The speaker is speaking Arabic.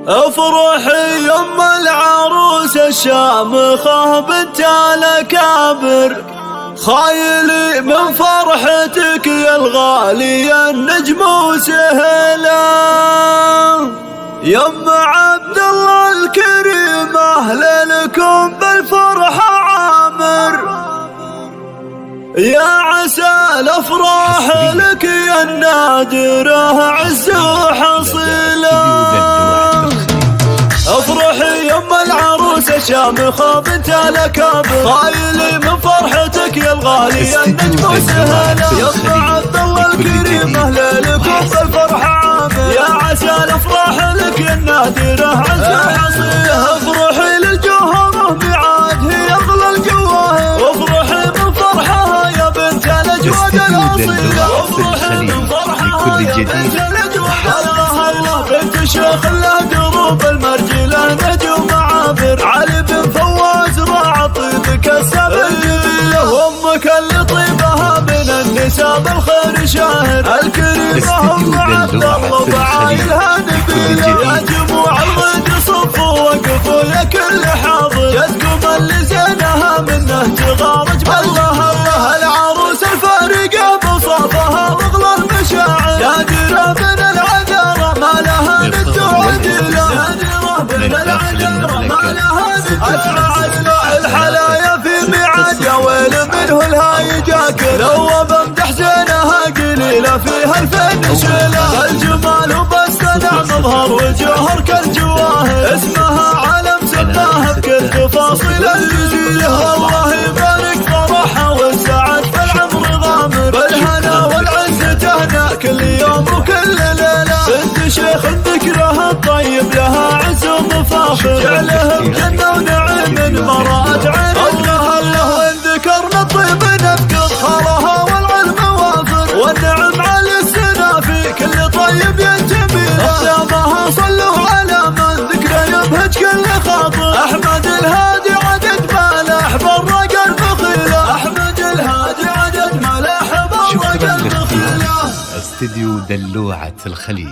افرحي يم العروس الشامخة بنت الأكابر، خايلي من فرحتك يا الغالية النجم وسهلا. يم عبد الله الكريم أهلا لكم بالفرحة عامر، يا عسى الافراح لك يا النادرة عز وحصيلة. افرحي يم العروس الشامخة بنت الأكابر، خايلي من فرحتك يا الغالية النجم وسهلا. يم عبد الله الكريم اهلا لكم بالفرحة عامر، يا عسى الافراح لك يا النادرة عز وحصيلة. افرحي للجوهرة ميعاد هي اغلى الجواهر، وافرحي من فرحها يا بنت الأجواد الأصيلة. وافرحي من فرحها يا بنت الأجواد الله الله. بنت الشيخ لها دروب المرجلة نجوم عابر، علي بن فواز راع طيبك السبع الجميلة. وامك اللي طيبها من النساء بالخير شاهر، الكريمة ام عبد الله وفعايلها نبيلة. يا جموع الغد صفوا وقفوا يا كل حاضر، جدكم اللي زينها منه تغارج بالله الله. العروس الفارقة بصافها واغلى المشاعر، نادرة من العذارى ما لها ند وعديلة. نادرة من العذارى ما لها ند وعديلة. الحلايا في ميعاد يا ويل منه الهاي جاكر، لو بمدح زينها قليلة فيها الفن شيلة. الجمال وبستنع مظهر وجوهر كالجواهر، اسمها علم سماها بكل تفاصيل الجزيلة. والله يبارك فرحها والسعد في العمر غامر، بالهنا والعز تهنأ كل يوم وكل ليلة. بنت شيخ ذكرها الطيب لها عز ومفاخر، جعلهم جنة ونعيم مراد عين الله الله. وإن ذكرنا الطيب نذكر خالها والعلم وافر، والنعم على السنا في كل طيب ينتمي له. أقدامها صلوا على من ذكره يبهج كل خاطر، أحمد الهادي عدد ملاح برق البخيلة. أحمد الهادي عدد ملاح برق البخيلة. استديو دلوعة الخليج.